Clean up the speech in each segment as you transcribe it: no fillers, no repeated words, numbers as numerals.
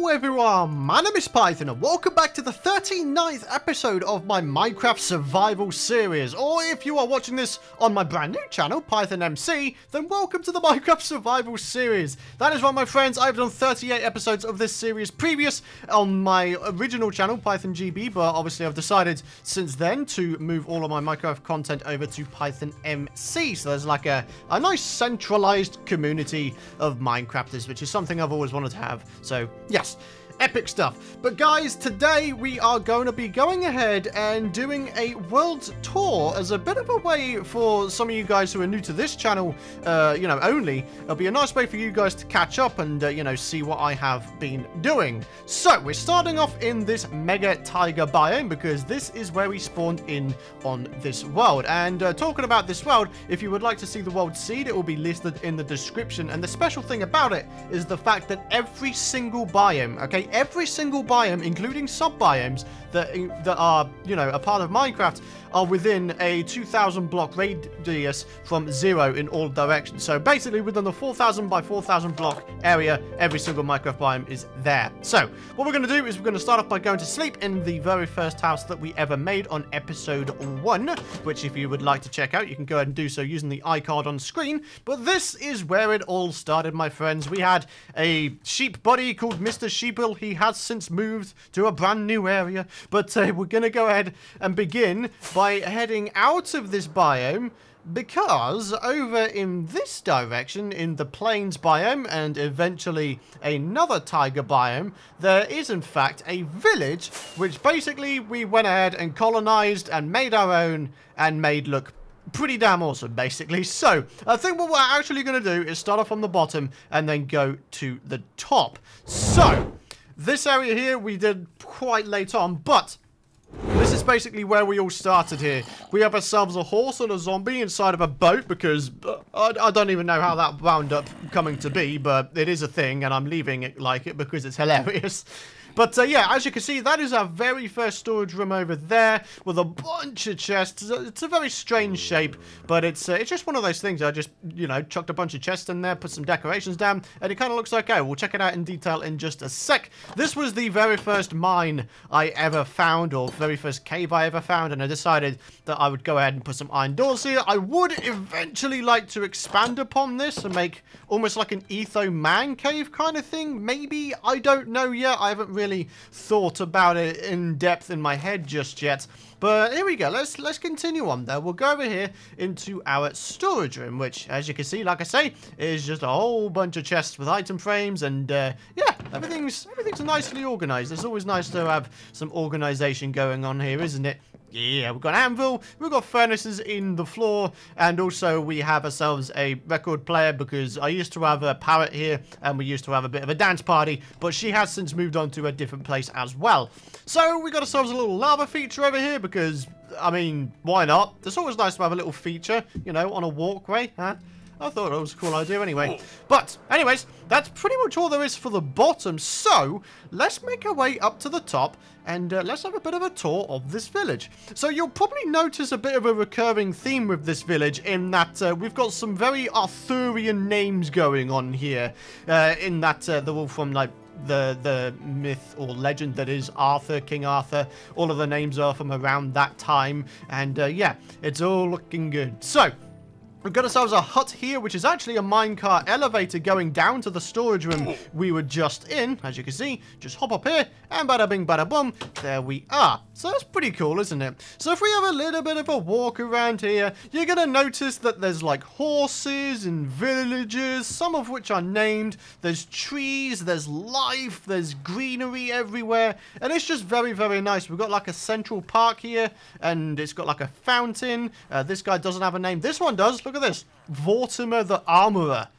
everyone, my name is Python and welcome back to the 39th episode of my Minecraft survival series. Or if you are watching this on my brand new channel, PythonMC, then welcome to the Minecraft survival series. That is right, my friends, I've done 38 episodes of this series previous on my original channel, PythonGB, but obviously I've decided since then to move all of my Minecraft content over to PythonMC. So there's like a nice centralized community of Minecrafters, which is something I've always wanted to have. So yes, epic stuff. But guys, today we are going to be going ahead and doing a world tour as a bit of a way for some of you guys who are new to this channel, only. It'll be a nice way for you guys to catch up and, see what I have been doing. So we're starting off in this mega taiga biome because this is where we spawned in on this world. And talking about this world, if you would like to see the world seed, it will be listed in the description. And the special thing about it is the fact that every single biome, okay, every single biome, including sub-biomes that are, a part of Minecraft, are within a 2,000 block radius from 0 in all directions. So basically within the 4,000 by 4,000 block area, every single Minecraft biome is there. So what we're going to do is we're going to start off by going to sleep in the very first house that we ever made on episode 1, which if you would like to check out, you can go ahead and do so using the iCard on screen. But this is where it all started, my friends. We had a sheep buddy called Mr. Sheeple. He has since moved to a brand new area, but we're going to go ahead and begin by heading out of this biome, because over in this direction, in the plains biome and eventually another taiga biome, there is in fact a village which basically we went ahead and colonized and made our own and made look pretty damn awesome, basically. So I think what we're actually going to do is start off on the bottom and then go to the top. So this area here we did quite late on, but this is basically where we all started here. We have ourselves a horse and a zombie inside of a boat because I don't even know how that wound up coming to be, but it is a thing and I'm leaving it like it because it's hilarious. But yeah, as you can see, that is our very first storage room over there with a bunch of chests. It's a very strange shape, but it's just one of those things. I just, chucked a bunch of chests in there, put some decorations down, and it kind of looks okay. We'll check it out in detail in just a sec. This was the very first mine I ever found, or very first cave I ever found, and I decided that I would go ahead and put some iron doors here. I would eventually like to expand upon this and make almost like an etho man cave kind of thing. Maybe, I don't know yet. I haven't really thought about it in depth in my head just yet, but here we go. Let's continue on there. We'll go over here into our storage room, which, as you can see, like I say, is just a whole bunch of chests with item frames, and yeah, everything's nicely organized. It's always nice to have some organization going on here, isn't it? Yeah, we've got an anvil, we've got furnaces in the floor, and also we have ourselves a record player because I used to have a parrot here and we used to have a bit of a dance party, but she has since moved on to a different place as well. So we got ourselves a little lava feature over here because, I mean, why not? It's always nice to have a little feature, on a walkway, huh? I thought it was a cool idea anyway. But, anyways, that's pretty much all there is for the bottom. So, let's make our way up to the top and let's have a bit of a tour of this village. So, you'll probably notice a bit of a recurring theme with this village in that we've got some very Arthurian names going on here. In that they're all from, like, the myth or legend that is Arthur, King Arthur. All of the names are from around that time. And, yeah, it's all looking good. So, we've got ourselves a hut here, which is actually a minecart elevator going down to the storage room we were just in. As you can see, just hop up here, and bada bing, bada boom, there we are. So that's pretty cool, isn't it? So if we have a little bit of a walk around here, you're going to notice that there's like horses and villages, some of which are named. There's trees, there's life, there's greenery everywhere, and it's just very, very nice. We've got like a central park here, and it's got like a fountain. This guy doesn't have a name. This one does. Look at this. Vortimer the Armorer.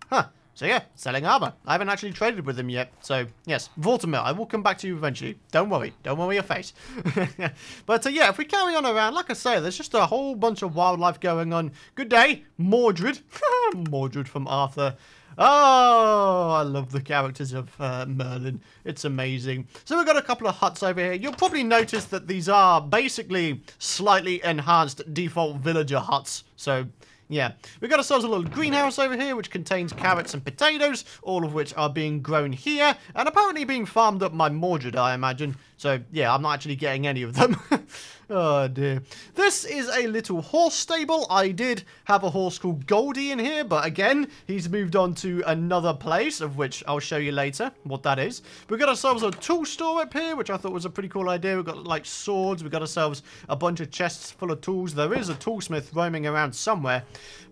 Huh. So yeah, selling armor. I haven't actually traded with him yet. So yes, Vortimer, I will come back to you eventually. Don't worry. Don't worry your face. But yeah, if we carry on around, like I say, there's just a whole bunch of wildlife going on. Good day, Mordred. Mordred from Arthur. Oh, I love the characters of Merlin. It's amazing. So we've got a couple of huts over here. You'll probably notice that these are basically slightly enhanced default villager huts. So Yeah, we've got ourselves a little greenhouse over here, which contains carrots and potatoes, all of which are being grown here, and apparently being farmed up by Mordred, I imagine. So, yeah, I'm not actually getting any of them. Oh, dear. This is a little horse stable. I did have a horse called Goldie in here, but again, he's moved on to another place, of which I'll show you later what that is. We've got ourselves a tool store up here, which I thought was a pretty cool idea. We've got, like, swords. We've got ourselves a bunch of chests full of tools. There is a toolsmith roaming around somewhere.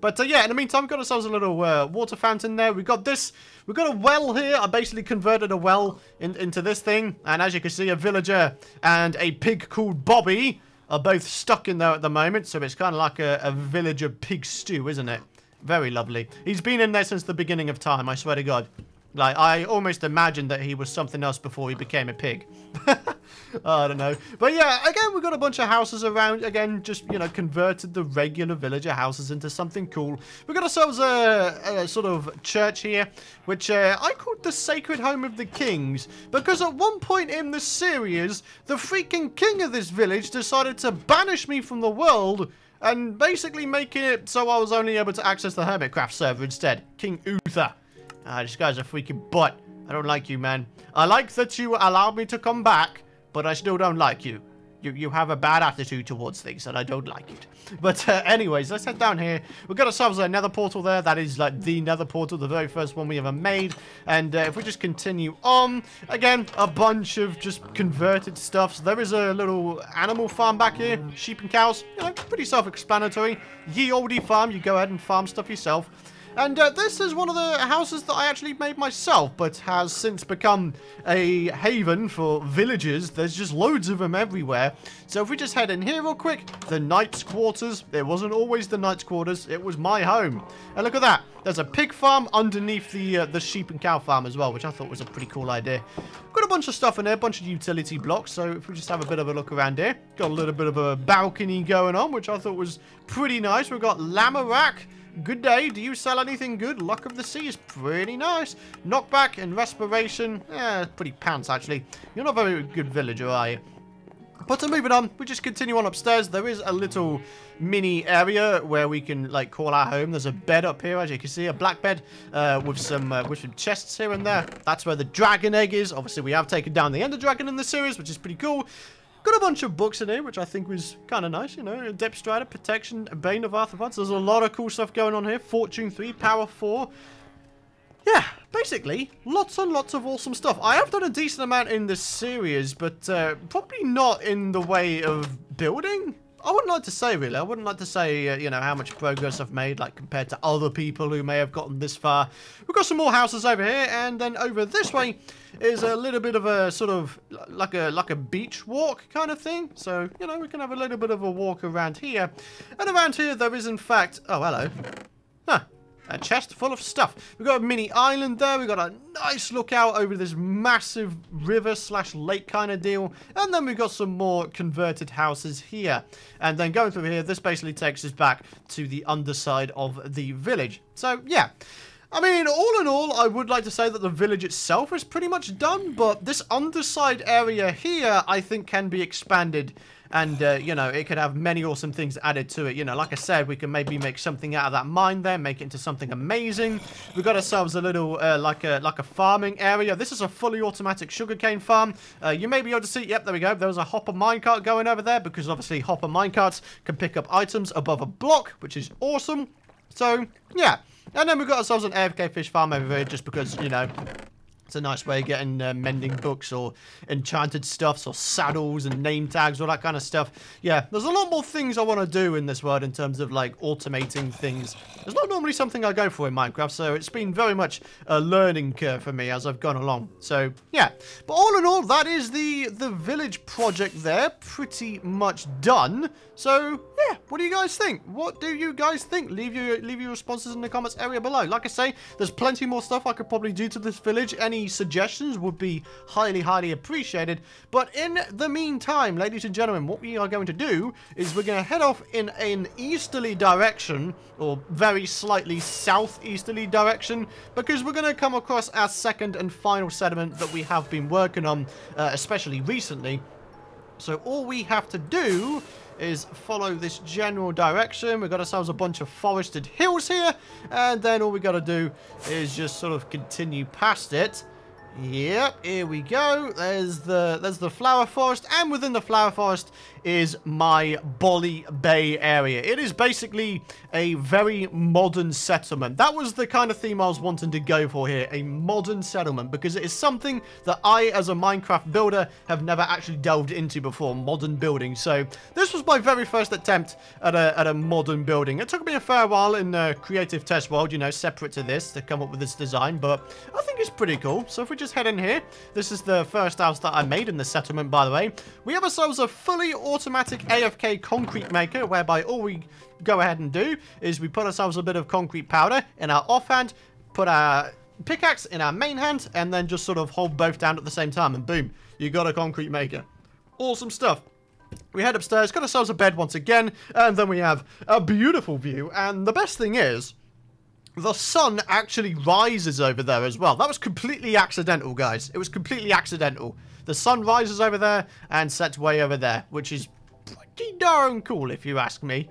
But, yeah, in the meantime, we've got ourselves a little water fountain there. We've got this. We've got a well here. I basically converted a well into this thing. And as you can see, a villager and a pig called Bobby are both stuck in there at the moment. So it's kind of like a villager pig stew, isn't it? Very lovely. He's been in there since the beginning of time, I swear to God. Like, I almost imagined that he was something else before he became a pig. I don't know. But yeah, again, we've got a bunch of houses around. Again, just, you know, converted the regular villager houses into something cool. We've got ourselves a sort of church here, which I called the Sacred Home of the Kings. Because at one point in the series, the freaking king of this village decided to banish me from the world and basically make it so I was only able to access the Hermitcraft server instead. King Uther. This guy's a freaking butt. I don't like you, man. I like that you allowed me to come back, but I still don't like you. You have a bad attitude towards things, and I don't like it. But anyways, let's head down here. We've got ourselves a nether portal there. That is like the nether portal, the very first one we ever made. And if we just continue on, again, a bunch of just converted stuff. So there is a little animal farm back here. Sheep and cows. You know, pretty self-explanatory. Ye olde farm. You go ahead and farm stuff yourself. And this is one of the houses that I actually made myself, but has since become a haven for villagers. There's just loads of them everywhere. So if we just head in here real quick, the Knight's Quarters. It wasn't always the Knight's Quarters, it was my home. And look at that. There's a pig farm underneath the sheep and cow farm as well, which I thought was a pretty cool idea. Got a bunch of stuff in there, a bunch of utility blocks. So if we just have a bit of a look around here, got a little bit of a balcony going on, which I thought was pretty nice. We've got Lamarack. Good day. Do you sell anything good? Luck of the Sea is pretty nice. Knockback and respiration. Pretty pants, actually. You're not a very good villager, are you? But moving on, we just continue on upstairs. There is a little mini area where we can, like, call our home. There's a bed up here, as you can see, a black bed with some chests here and there. That's where the dragon egg is. Obviously, we have taken down the Ender Dragon in the series, which is pretty cool. Got a bunch of books in here, which I think was kind of nice, you know. Depth Strider, Protection, Bane of Arthropods. There's a lot of cool stuff going on here. Fortune 3, Power 4. Yeah, basically, lots and lots of awesome stuff. I have done a decent amount in this series, but probably not in the way of building. I wouldn't like to say, really. I wouldn't like to say, you know, how much progress I've made, like, compared to other people who may have gotten this far. We've got some more houses over here, and then over this way is a little bit of a sort of, like a beach walk kind of thing. So, you know, we can have a little bit of a walk around here. And around here, there is, in fact... Oh, hello. Huh. A chest full of stuff. We've got a mini island there. We've got a nice look out over this massive river/lake kind of deal. And then we've got some more converted houses here. And then going through here, this basically takes us back to the underside of the village. So, yeah. I mean, all in all, I would like to say that the village itself is pretty much done. But this underside area here, I think, can be expanded. And, you know, it could have many awesome things added to it. You know, like I said, we can maybe make something out of that mine there, make it into something amazing. We've got ourselves a little, like a farming area. This is a fully automatic sugarcane farm. You may be able to see, yep, there we go. There was a hopper minecart going over there because obviously hopper minecarts can pick up items above a block, which is awesome. So, yeah. And then we've got ourselves an AFK fish farm over here just because, you know... It's a nice way of getting mending books or enchanted stuffs or saddles and name tags, all that kind of stuff. Yeah, there's a lot more things I want to do in this world in terms of, like, automating things. It's not normally something I go for in Minecraft, so it's been very much a learning curve for me as I've gone along. So, yeah. But all in all, that is the village project there. Pretty much done. So, yeah, what do you guys think? What do you guys think? Leave your responses in the comments area below. Like I say, there's plenty more stuff I could probably do to this village. Any suggestions would be highly, highly appreciated. But in the meantime, ladies and gentlemen, what we are going to do is we're going to head off in an easterly direction, or very slightly southeasterly direction, because we're going to come across our second and final settlement that we have been working on, especially recently. So all we have to do is follow this general direction. We've got ourselves a bunch of forested hills here, and then all we got to do is just sort of continue past it. Yep, here we go. There's the flower forest, and within the flower forest is my Bolly Bay area. It is basically a very modern settlement. That was the kind of theme I was wanting to go for here, a modern settlement, because it is something that I, as a Minecraft builder, have never actually delved into before, modern building. So this was my very first attempt at a modern building. It took me a fair while in the creative test world, you know, separate to this, to come up with this design, but I think it's pretty cool. So if we just head in here, this is the first house that I made in the settlement, by the way. We have ourselves a fully automatic Afk Concrete Maker, whereby all we go ahead and do is we put ourselves a bit of concrete powder in our offhand, put our pickaxe in our main hand, and then just sort of hold both down at the same time, and boom, you got a concrete maker. Awesome stuff. We head upstairs, got ourselves a bed once again, and then we have a beautiful view, and the best thing is, the sun actually rises over there as well. That was completely accidental, guys. It was completely accidental. The sun rises over there and sets way over there, which is pretty darn cool, if you ask me.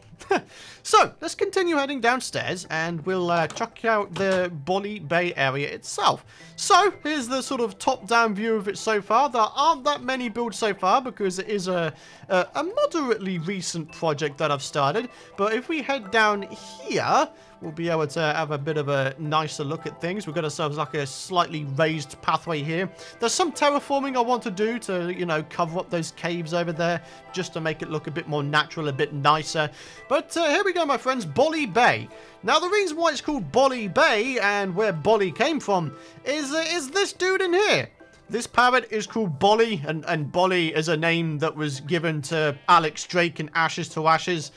So, let's continue heading downstairs, and we'll check out the Bolly Bay area itself. So, here's the sort of top-down view of it so far. There aren't that many builds so far, because it is a moderately recent project that I've started. But if we head down here, we'll be able to have a bit of a nicer look at things. We've got ourselves like a slightly raised pathway here. There's some terraforming I want to do to, you know, cover up those caves over there, just to make it look a bit more natural, a bit nicer. But here we go, my friends, Bolly Bay. Now, the reason why it's called Bolly Bay, and where Bolly came from, is this dude in here. This parrot is called Bolly, and Bolly is a name that was given to Alex Drake in Ashes to Ashes,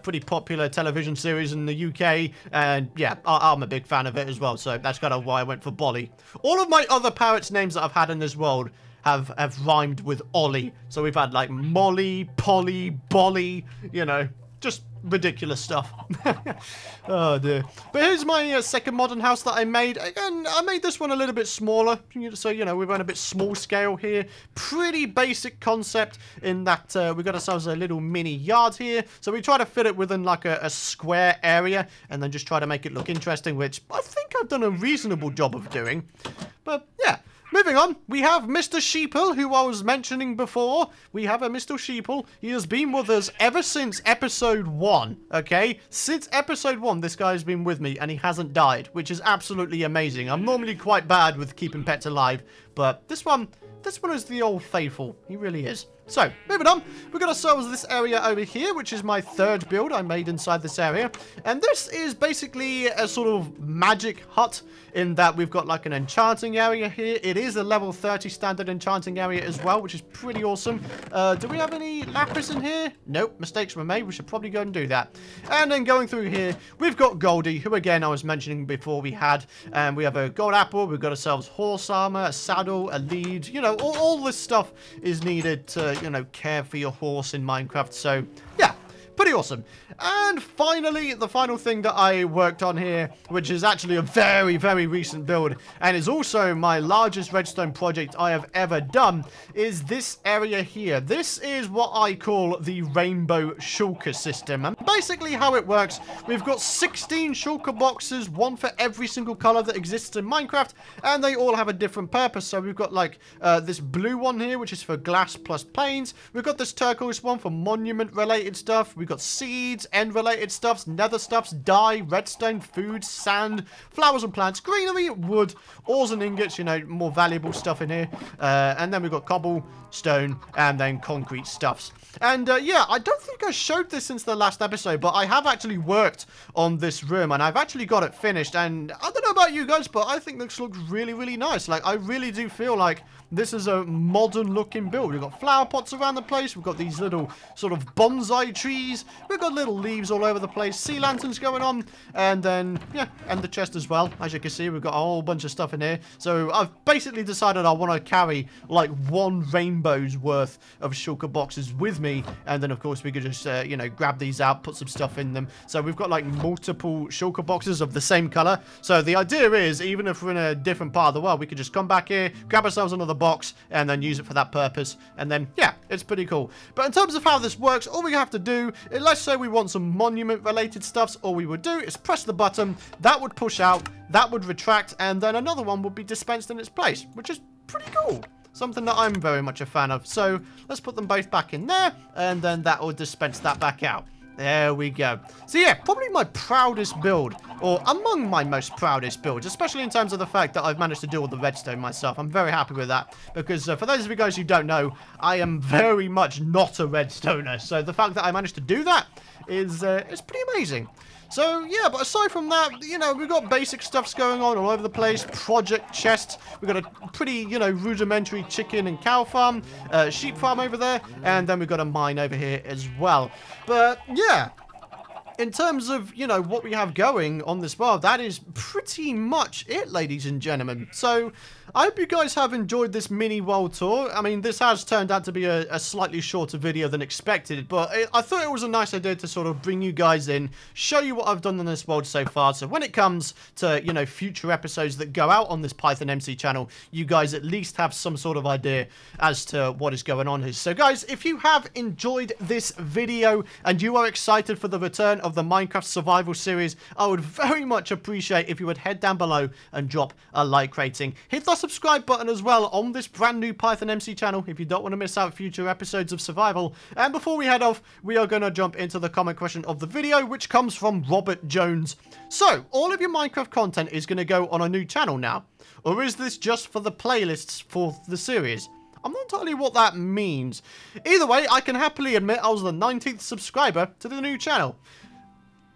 pretty popular television series in the UK, and yeah, I'm a big fan of it as well, so that's kind of why I went for Bolly. All of my other parrots' names that I've had in this world have rhymed with Ollie, so we've had like Molly, Polly, Bolly, you know, just ridiculous stuff. Oh dear. But here's my second modern house that I made. Again, I made this one a little bit smaller, so you know, we went a bit small scale here. Pretty basic concept in that we got ourselves a little mini yard here, so we try to fit it within like a square area, and then just try to make it look interesting, which I think I've done a reasonable job of doing. But yeah, moving on, we have Mr. Sheeple, who I was mentioning before. We have a Mr. Sheeple. He has been with us ever since episode 1, okay? Since episode 1, this guy's been with me, and he hasn't died, which is absolutely amazing. I'm normally quite bad with keeping pets alive, but this one is the old faithful. He really is. So, moving on, we've got ourselves this area over here, which is my third build I made inside this area. And this is basically a sort of magic hut, in that we've got like an enchanting area here. It is a level 30 standard enchanting area as well, which is pretty awesome. Do we have any lapis in here? Nope, mistakes were made. We should probably go and do that. And then going through here, we've got Goldie, who again I was mentioning before we had. And we have a gold apple, we've got ourselves horse armor, a saddle, a lead. You know, all this stuff is needed to, you know, care for your horse in Minecraft. So, yeah, pretty awesome. And finally, the final thing that I worked on here, which is actually a very, very recent build, and is also my largest redstone project I have ever done, is this area here. This is what I call the rainbow shulker system. And basically how it works, we've got 16 shulker boxes, one for every single color that exists in Minecraft, and they all have a different purpose. So we've got like this blue one here, which is for glass plus planes. We've got this turquoise one for monument related stuff. We've got seeds, end related stuffs, nether stuffs, dye, redstone, food, sand, flowers and plants, greenery, wood, ores and ingots, you know, more valuable stuff in here. And then we've got cobble, stone, and then concrete stuffs. And yeah, I don't think I showed this since the last episode, but I have actually worked on this room, and I've actually got it finished. And I don't know about you guys, but I think this looks really, really nice. Like, I really do feel like this is a modern looking build. We've got flower pots around the place. We've got these little sort of bonsai trees trees. We've got little leaves all over the place. Sea lanterns going on. And then, yeah, and the chest as well. As you can see, we've got a whole bunch of stuff in here. So I've basically decided I want to carry like 1 rainbow's worth of shulker boxes with me. And then, of course, we could just, you know, grab these out, put some stuff in them. So we've got like multiple shulker boxes of the same color. So the idea is, even if we're in a different part of the world, we could just come back here, grab ourselves another box, and then use it for that purpose. And then, yeah, it's pretty cool. But in terms of how this works, all we have to do, let's say we want some monument-related stuffs, all we would do is press the button, that would push out, that would retract, and then another one would be dispensed in its place, which is pretty cool. Something that I'm very much a fan of. So let's put them both back in there, and then that will dispense that back out. There we go. So yeah, probably my proudest build, or among my most proudest builds, especially in terms of the fact that I've managed to do all the redstone myself. I'm very happy with that, because for those of you guys who don't know, I am very much not a redstoner. So the fact that I managed to do that is pretty amazing. So, yeah, but aside from that, you know, we've got basic stuffs going on all over the place. Project chests. We've got a pretty, you know, rudimentary chicken and cow farm, sheep farm over there, and then we've got a mine over here as well. But, yeah, in terms of, you know, what we have going on this world, that is pretty much it, ladies and gentlemen. So, I hope you guys have enjoyed this mini world tour. I mean, this has turned out to be a slightly shorter video than expected, but I thought it was a nice idea to sort of bring you guys in, show you what I've done in this world so far, so when it comes to, you know, future episodes that go out on this PythonMC channel, you guys at least have some sort of idea as to what is going on here. So guys, if you have enjoyed this video and you are excited for the return of the Minecraft survival series, I would very much appreciate if you would head down below and drop a like rating. Hit the subscribe button as well on this brand new PythonMC channel if you don't want to miss out future episodes of survival. And before we head off, we are going to jump into the comment question of the video, which comes from Robert Jones. So, all of your Minecraft content is going to go on a new channel now? Or is this just for the playlists for the series? I'm not entirely what that means. Either way, I can happily admit I was the 19th subscriber to the new channel.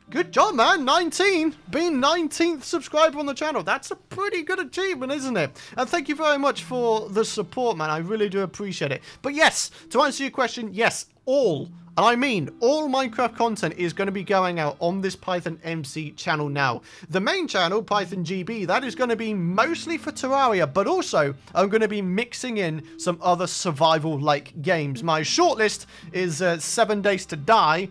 Good job, man. 19. Being 19th subscriber on the channel. That's a pretty good achievement, isn't it? And thank you very much for the support, man. I really do appreciate it. But yes, to answer your question, yes, all, and I mean all Minecraft content is going to be going out on this PythonMC channel now. The main channel, PythonGB, that is going to be mostly for Terraria, but also I'm going to be mixing in some other survival-like games. My shortlist is 7 Days to Die,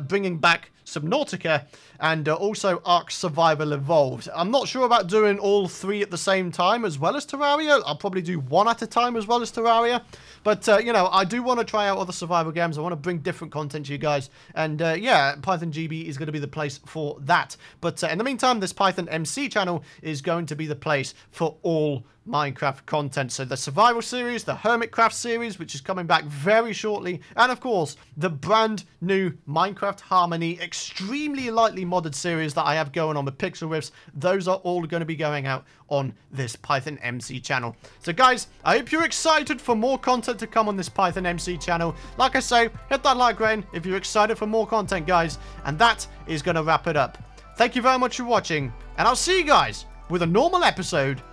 bringing back Subnautica, and also Ark Survival Evolved. I'm not sure about doing all 3 at the same time as well as Terraria. I'll probably do 1 at a time as well as Terraria. But, you know, I do want to try out other survival games. I want to bring different content to you guys. And, yeah, PythonGB is going to be the place for that. But in the meantime, this PythonMC channel is going to be the place for all Minecraft content. So the survival series, the Hermitcraft series, which is coming back very shortly, and of course the brand new Minecraft Harmony extremely lightly modded series that I have going on with Pixel Riffs. Those are all going to be going out on this PythonMC channel. So guys, I hope you're excited for more content to come on this PythonMC channel. Like I say, hit that like button if you're excited for more content, guys, and that is going to wrap it up. Thank you very much for watching, and I'll see you guys with a normal episode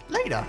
later.